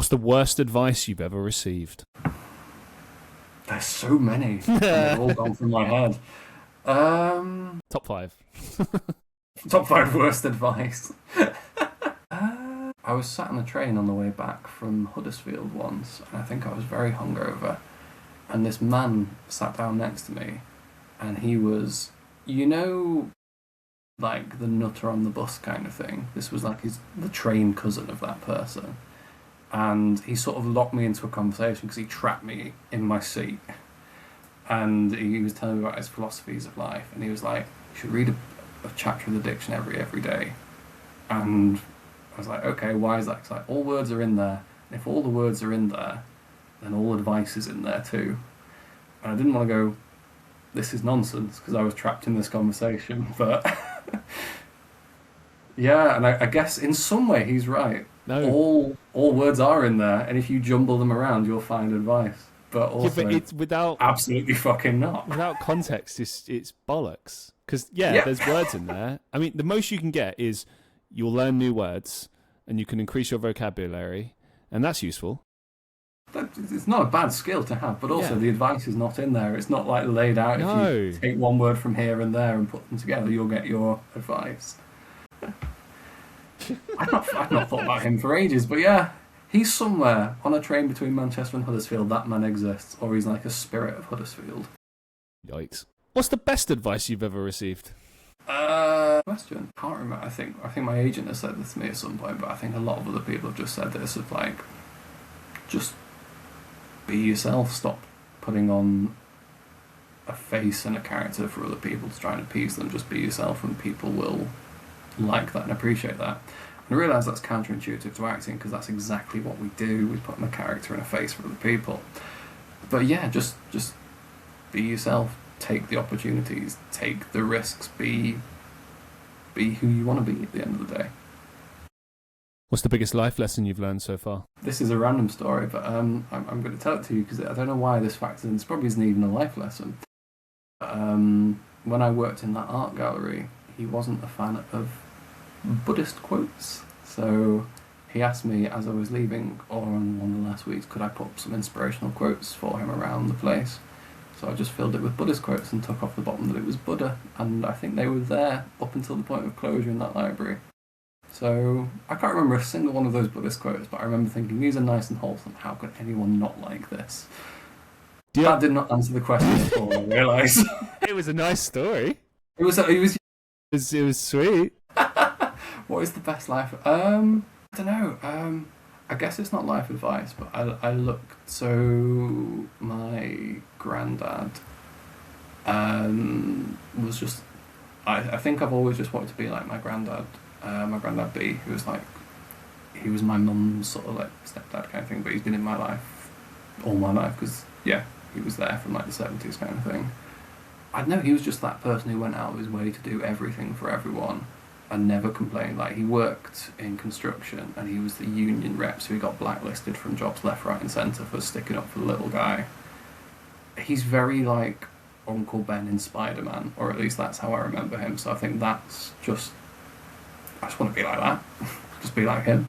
What's the worst advice you've ever received? There's so many. They've all gone through my head. Top 5. Top 5 worst advice. I was sat on a train on the way back from Huddersfield once, and I think I was very hungover. And this man sat down next to me, and he was, like the nutter on the bus kind of thing. This was like the train cousin of that person. And he sort of locked me into a conversation because he trapped me in my seat. And he was telling me about his philosophies of life. And he was like, you should read a chapter of the dictionary every day. And I was like, okay, why is that? It's like, all words are in there. And if all the words are in there, then all advice is in there too. And I didn't want to go, this is nonsense, because I was trapped in this conversation. But yeah, and I guess in some way he's right. No. All words are in there, and if you jumble them around, you'll find advice. But also, but it's without absolutely fucking not. Without context, it's bollocks. Because there's words in there. I mean, the most you can get is you'll learn new words, and you can increase your vocabulary, and that's useful. It's not a bad skill to have, but also the advice is not in there. It's not like laid out. No. If you take one word from here and there and put them together, you'll get your advice. I've not thought about him for ages, but yeah, he's somewhere on a train between Manchester and Huddersfield. That man exists, or he's like a spirit of Huddersfield. Yikes! What's the best advice you've ever received? Question. Can't remember. I think my agent has said this to me at some point, but I think a lot of other people have just said this of like, just be yourself. Stop putting on a face and a character for other people to try and appease them. Just be yourself, and people will like that and appreciate that. And I realise that's counterintuitive to acting, because that's exactly what we do. We put on a character and a face for other people. But yeah, just be yourself. Take the opportunities. Take the risks. Be who you want to be at the end of the day. What's the biggest life lesson you've learned so far? This is a random story, but I'm going to tell it to you because I don't know why this factors in. This probably isn't even a life lesson. When I worked in that art gallery, he wasn't a fan of Buddhist quotes, so he asked me as I was leaving, or on one of the last weeks, could I put some inspirational quotes for him around the place. So I just filled it with Buddhist quotes and took off the bottom that it was Buddha, and I think they were there up until the point of closure in that library. So I can't remember a single one of those Buddhist quotes, but I remember thinking, these are nice and wholesome. How could anyone not like this? That did not answer the question at all, I realise. It was a nice story. It was sweet. What is the best life? I don't know. I guess it's not life advice, but I looked. So my granddad was just. I think I've always just wanted to be like my granddad. My granddad B, who was like, he was my mum's sort of like stepdad kind of thing, but he's been in my life all my life because he was there from like the 70s kind of thing. I don't know, he was just that person who went out of his way to do everything for everyone and never complained. Like, he worked in construction and he was the union rep, so he got blacklisted from jobs left, right and centre for sticking up for the little guy. He's very like Uncle Ben in Spider-Man, or at least that's how I remember him. So I think that's just, I just want to be like that. Just be like him.